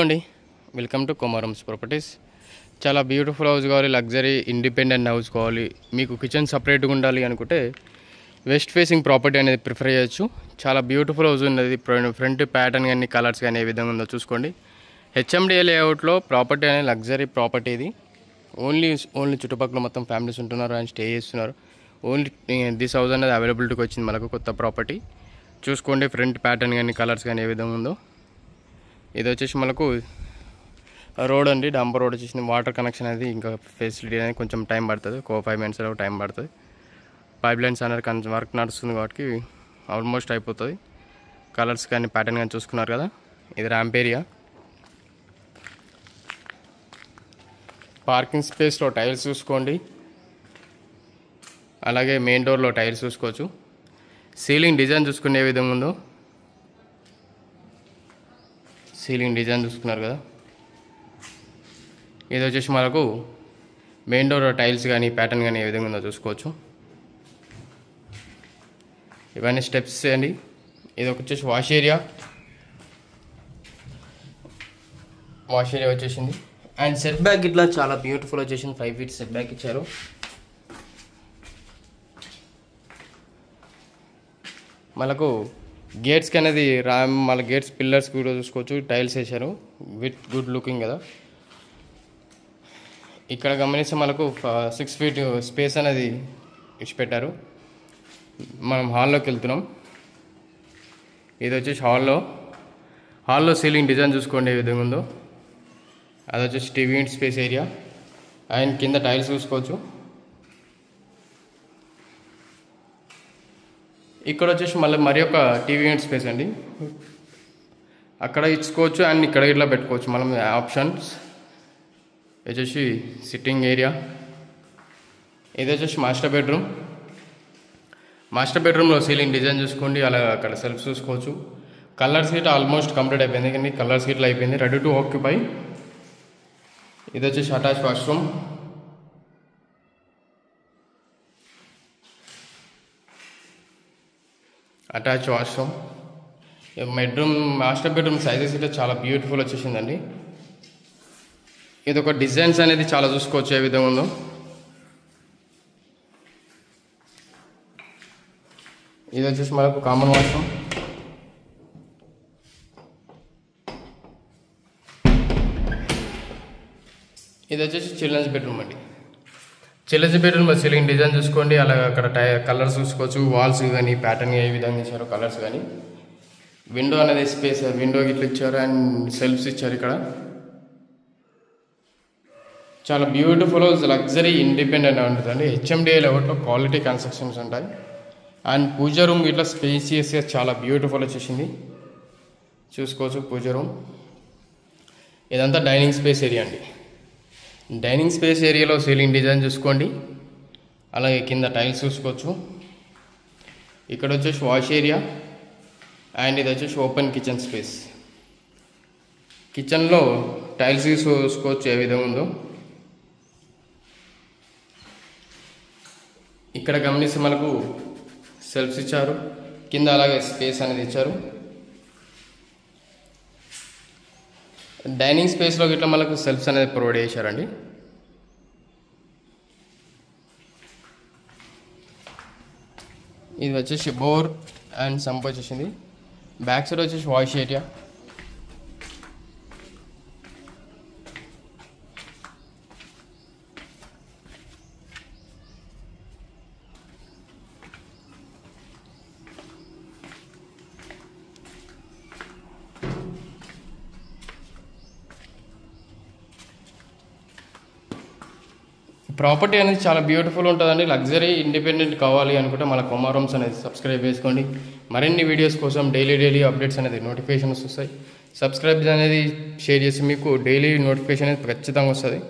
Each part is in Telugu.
అండి, వెల్కమ్ టు కొమరమ్స్ ప్రాపర్టీస్. చాలా బ్యూటిఫుల్ హౌస్ కావాలి, లగ్జరీ ఇండిపెండెంట్ హౌస్ కావాలి, మీకు కిచెన్ సపరేట్గా ఉండాలి అనుకుంటే వెస్ట్ ఫేసింగ్ ప్రాపర్టీ అనేది ప్రిఫర్ చేయొచ్చు. చాలా బ్యూటిఫుల్ హౌస్ ఉన్నది. ఫ్రంట్ ప్యాటర్న్ కానీ కలర్స్ కానీ ఏ విధంగా ఉందో చూసుకోండి. హెచ్ఎండిఏ లేఅవుట్లో ప్రాపర్టీ అనేది లగ్జరీ ప్రాపర్టీ. ఇది ఓన్లీ చుట్టుపక్కల మొత్తం ఫ్యామిలీస్ ఉంటున్నారు అండ్ స్టే చేస్తున్నారు. ఓన్లీ దిస్ హౌస్ అనేది అవైలబిలిటీకి వచ్చింది మనకు, కొత్త ప్రాపర్టీ. చూసుకోండి ఫ్రంట్ ప్యాటర్న్ కానీ కలర్స్ కానీ ఏ విధంగా ఉందో. ఇది వచ్చేసి మనకు రోడ్ అండి, డంపర్ రోడ్ వచ్చేసింది. వాటర్ కనెక్షన్ అనేది ఇంకా ఫెసిలిటీ అనేది కొంచెం టైం పడుతుంది, 5 minutes టైం పడుతుంది. పైప్ లైన్స్ అనేది కొంచెం వర్క్ నడుస్తుంది కాబట్టి ఆల్మోస్ట్ అయిపోతుంది. కలర్స్ కానీ ప్యాటర్న్ కానీ చూసుకున్నారు కదా. ఇది ర్యాంప్ ఏరియా. పార్కింగ్ స్పేస్లో టైల్స్ చూసుకోండి, అలాగే మెయిన్ డోర్లో టైల్స్ చూసుకోవచ్చు. సీలింగ్ డిజైన్ చూసుకునే ఏ విధంగా ఉందో. సీలింగ్ డిజైన్ చూసుకున్నారు కదా. ఇది వచ్చేసి మనకు మెయిన్ డోర్ టైల్స్ కానీ ప్యాటర్న్ కానీ ఏ విధంగా ఉందో చూసుకోవచ్చు. ఇవన్నీ స్టెప్స్ అండి. ఇది వచ్చేసి వాష్ ఏరియా వచ్చేసింది. అండ్ సెట్ బ్యాక్ ఇట్లా చాలా బ్యూటిఫుల్ వచ్చేసింది. 5 feet సెట్ బ్యాక్ ఇచ్చారు. మనకు గేట్స్కి అనేది మళ్ళీ గేట్స్ పిల్లర్స్ కూడా చూసుకోవచ్చు. టైల్స్ వేసారు, విత్ గుడ్ లుకింగ్ కదా. ఇక్కడ గమనిస్తే మనకు 6 feet స్పేస్ అనేది ఇచ్చిపెట్టారు. మనం హాల్లోకి వెళ్తున్నాం. ఇది వచ్చేసి హాల్లో సీలింగ్ డిజైన్ చూసుకోండి ఏ విధంగా ఉందో. అది వచ్చేసి TV unit space area and కింద టైల్స్ చూసుకోవచ్చు. ఇక్కడ వచ్చేసి మరి ఒక టీవీ యూనిట్ స్పేస్ అండి, అక్కడ ఇచ్చుకోవచ్చు అండ్ ఇక్కడ ఇట్లా పెట్టుకోవచ్చు మనం ఆప్షన్స్. వచ్చేసి సిట్టింగ్ ఏరియా. ఇది వచ్చేసి మాస్టర్ బెడ్రూమ్లో సీలింగ్ డిజైన్ చూసుకోండి, అలా అక్కడ సెల్ఫ్ చూసుకోవచ్చు. కలర్ సీట్ ఆల్మోస్ట్ కంప్లీట్ అయిపోయింది, కానీ కలర్ సీట్లు అయిపోయింది, రెడీ టు ఆక్యుపై. ఇది వచ్చేసి attach washroom. Master bedroom sizes అయితే చాలా బ్యూటిఫుల్ వచ్చేసిందండి. ఇది ఒక డిజైన్స్ అనేది చాలా చూసుకోవచ్చు ఏ విధంగా ఉందో. ఇది వచ్చేసి మనకు కామన్ వాష్రూమ్. ఇది వచ్చేసి చిల్డ్రన్స్ బెడ్రూమ్ అండి. చిల్డ్రన్స్ బెడ్రూమ్ సీలింగ్ డిజైన్ చూసుకోండి, అలాగే అక్కడ కలర్స్ చూసుకోవచ్చు. వాల్స్ కానీ ప్యాటర్న్ ఏ విధంగా ఇచ్చారో కలర్స్ కానీ. విండో అనేది స్పేస్, విండో ఇట్లా ఇచ్చారు అండ్ సెల్ఫ్స్ ఇచ్చారు. ఇక్కడ చాలా బ్యూటిఫుల్ లగ్జరీ ఇండిపెండెంట్ ఉంటుందండి. హెచ్ఎండిఏ లెవెల్లో క్వాలిటీ కన్స్ట్రక్షన్స్ ఉంటాయి. అండ్ పూజ రూమ్ ఇట్లా స్పేసియస్గా చాలా బ్యూటిఫుల్ వచ్చేసింది, చూసుకోవచ్చు పూజ రూమ్. ఇదంతా డైనింగ్ స్పేస్ ఏరియా అండి. డైనింగ్ స్పేస్ ఏరియాలో సీలింగ్ డిజైన్ చూసుకోండి, అలాగే కింద టైల్స్ చూసుకోవచ్చు. ఇక్కడ వచ్చేసి వాష్ ఏరియా అండ్ ఇది వచ్చేసి ఓపెన్ కిచెన్ స్పేస్. కిచెన్లో టైల్స్ చూసుకోవచ్చు ఏ విధంగా ఉందో. ఇక్కడ గమనిస్తే మనకు సెల్ఫ్స్ ఇచ్చారు, కింద అలాగే స్పేస్ అనేది ఇచ్చారు. డైనింగ్ స్పేస్లో ఇట్లా మనకు సెల్ఫ్స్ అనేది ప్రొవైడ్ చేశారండి. ఇది వచ్చేసి బోర్ అండ్ సంప్ వచ్చేసింది. బ్యాక్ సైడ్ వచ్చేసి వాష్ ఏరియా. ప్రాపర్టీ అనేది చాలా బ్యూటిఫుల్ ఉంటుందండి. లగ్జరీ ఇండిపెండెంట్ కావాలి అనుకుంటే మన కొమరమ్స్ అనేది సబ్స్క్రైబ్ చేసుకోండి. మరిన్ని వీడియోస్ కోసం డైలీ అప్డేట్స్ అనేది నోటిఫికేషన్స్ వస్తాయి. సబ్స్క్రైబ్ అనేది షేర్ చేసి మీకు డైలీ నోటిఫికేషన్ అనేది ఖచ్చితంగా వస్తుంది.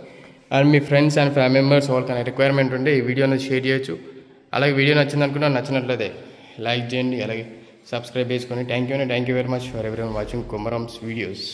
And me friends and family members వాళ్ళకైనా రిక్వైర్మెంట్ ఉంటే ఈ వీడియో అనేది షేర్ చేయొచ్చు. అలాగే వీడియో నచ్చిందనుకుంటే నచ్చినట్లయితే లైక్ చేయండి, అలాగే సబ్స్క్రైబ్ చేసుకోండి. Thank you very much for everyone watching Komaram's videos.